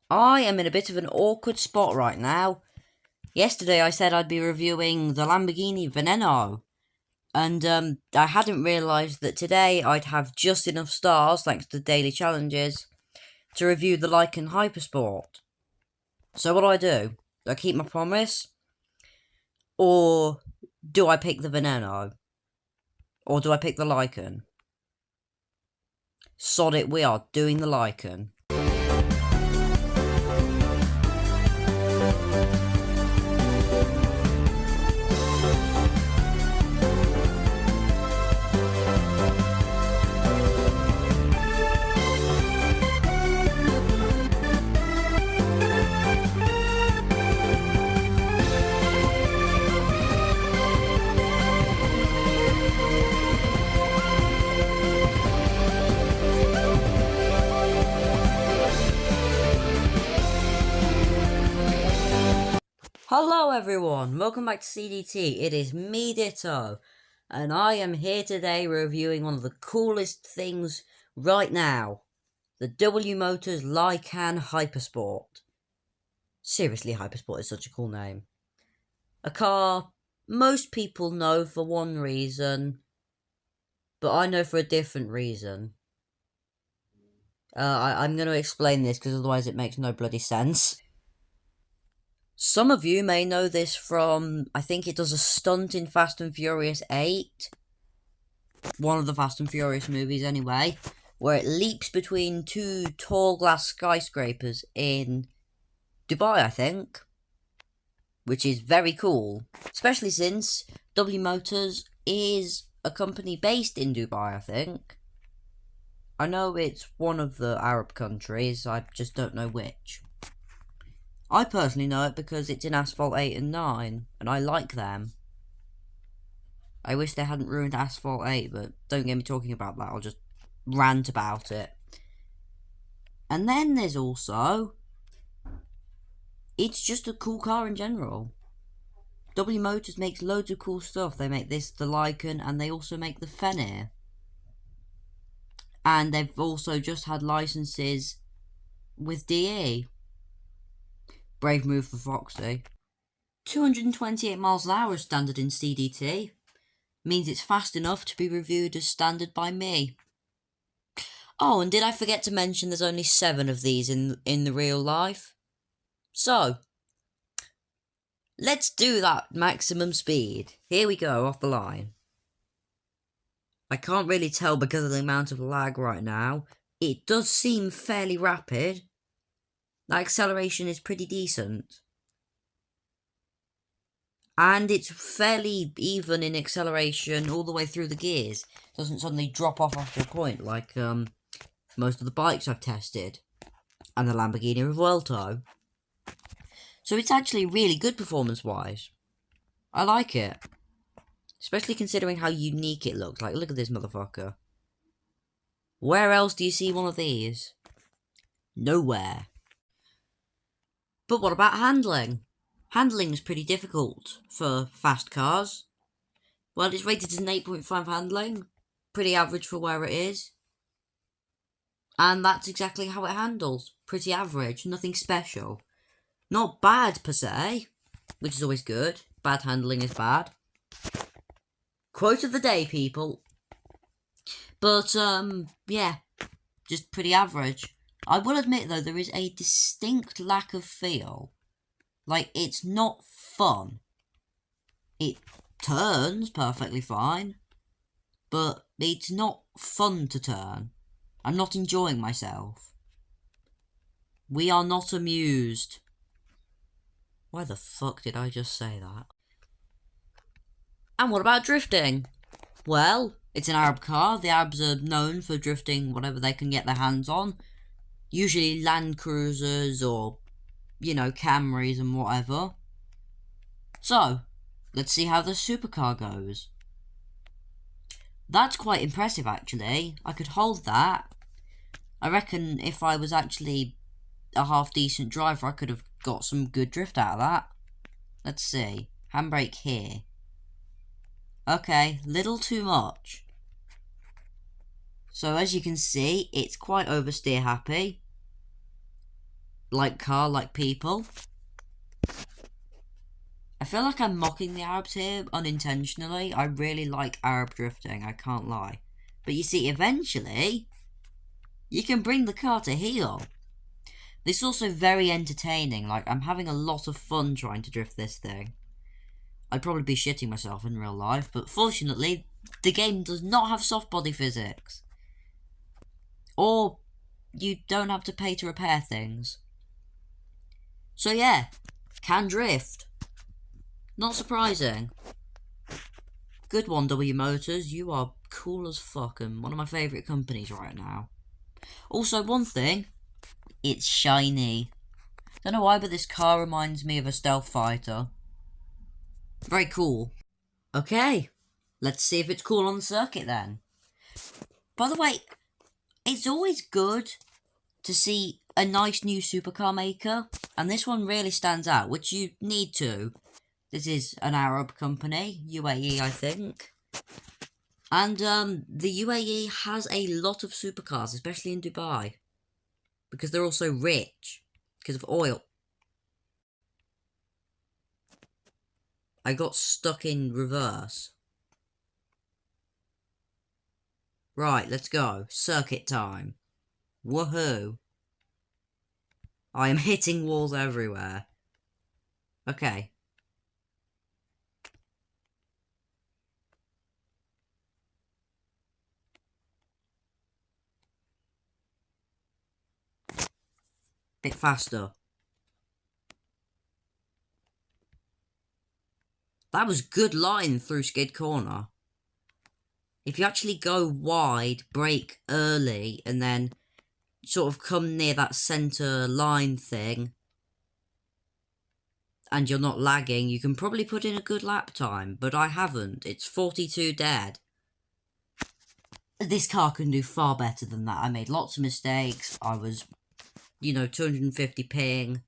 I am in a bit of an awkward spot right now. Yesterday I said I'd be reviewing the Lamborghini Veneno, and I hadn't realised that today I'd have just enough stars, thanks to the daily challenges, to review the Lykan Hypersport. So what do? Do I keep my promise? Or do I pick the Veneno? Or do I pick the Lykan? Sod it, we are doing the Lykan. Hello everyone, welcome back to CDT. It is me, Ditto, and I am here today reviewing one of the coolest things right now, the W Motors Lykan Hypersport. Seriously, Hypersport is such a cool name. A car most people know for one reason, but I know for a different reason. I'm going to explain this because otherwise it makes no bloody sense. Some of you may know this from, I think it does a stunt in Fast and Furious 8. One of the Fast and Furious movies anyway. Where it leaps between two tall glass skyscrapers in Dubai, I think. Which is very cool. Especially since W Motors is a company based in Dubai, I think. I know it's one of the Arab countries, I just don't know which. I personally know it because it's in Asphalt 8 and 9, and I like them. I wish they hadn't ruined Asphalt 8, but don't get me talking about that, I'll just rant about it. And then there's also, it's just a cool car in general. W Motors makes loads of cool stuff. They make this, the Lykan, and they also make the Fenrir. And they've also just had licenses with DE. Brave move for Foxy. 228 miles an hour is standard in CDT. Means it's fast enough to be reviewed as standard by me. Oh, and did I forget to mention there's only 7 of these in the real life? So, let's do that maximum speed. Here we go, off the line. I can't really tell because of the amount of lag right now. It does seem fairly rapid. The acceleration is pretty decent. And it's fairly even in acceleration all the way through the gears. It doesn't suddenly drop off after a point like most of the bikes I've tested. And the Lamborghini Revuelto. So it's actually really good performance-wise. I like it. Especially considering how unique it looks. Like, look at this motherfucker. Where else do you see one of these? Nowhere. But what about handling? Handling is pretty difficult for fast cars. Well, it's rated as an 8.5 handling. Pretty average for where it is. And that's exactly how it handles. Pretty average, nothing special. Not bad per se, which is always good. Bad handling is bad. Quote of the day, people. But, yeah, just pretty average. I will admit, though, there is a distinct lack of feel. Like, it's not fun. It turns perfectly fine, but it's not fun to turn. I'm not enjoying myself. We are not amused. Why the fuck did I just say that? And what about drifting? Well, it's an Arab car. The Arabs are known for drifting whatever they can get their hands on. Usually Land Cruisers or, Camrys and whatever. So, let's see how the supercar goes. That's quite impressive, actually. I could hold that. I reckon if I was actually a half-decent driver, I could have got some good drift out of that. Let's see. Handbrake here. Okay, little too much. So as you can see, it's quite oversteer happy. like car, like people. I feel like I'm mocking the Arabs here unintentionally. I really like Arab drifting, I can't lie. But you see, eventually, you can bring the car to heel. This is also very entertaining, like, I'm having a lot of fun trying to drift this thing. I'd probably be shitting myself in real life, but fortunately, the game does not have soft body physics. Or, you don't have to pay to repair things. So yeah, can drift. Not surprising. Good one, W Motors, you are cool as fuck and one of my favourite companies right now. Also, one thing, it's shiny. Don't know why, but this car reminds me of a stealth fighter. Very cool. Okay, let's see if it's cool on the circuit then. By the way, it's always good to see a nice new supercar maker, and this one really stands out, which you need to. This is an Arab company, UAE I think. And the UAE has a lot of supercars, especially in Dubai. Because they're also rich. Because of oil. I got stuck in reverse. Right, let's go. Circuit time. Woohoo. I am hitting walls everywhere. Okay. Bit faster. That was good line through skid corner. If you actually go wide, brake early, and then sort of come near that centre line thing, and you're not lagging, you can probably put in a good lap time, but I haven't. It's 42 dead. This car can do far better than that. I made lots of mistakes. I was, 250 ping.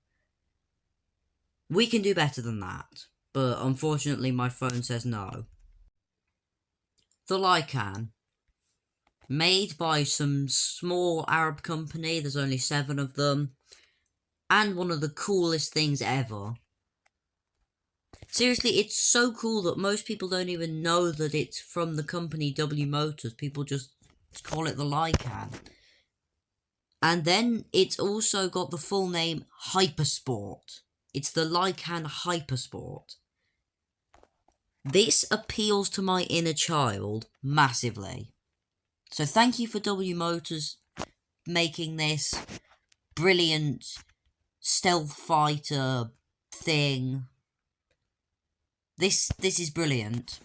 We can do better than that, but unfortunately my phone says no. The Lykan. Made by some small Arab company, there's only 7 of them, and one of the coolest things ever. Seriously, it's so cool that most people don't even know that it's from the company W Motors. People just call it the Lykan. And then it's also got the full name Hypersport. It's the Lykan Hypersport. This appeals to my inner child massively. So thank you for W Motors making this brilliant stealth fighter thing. This is brilliant.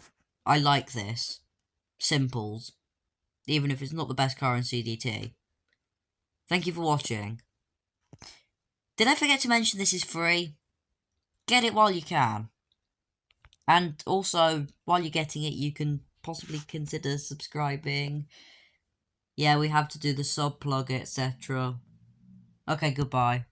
I like this. Simples. Even if it's not the best car in CDT. Thank you for watching. Did I forget to mention this is free? Get it while you can. And also, while you're getting it, you can possibly consider subscribing. Yeah, we have to do the sub plug, etc. Okay, goodbye.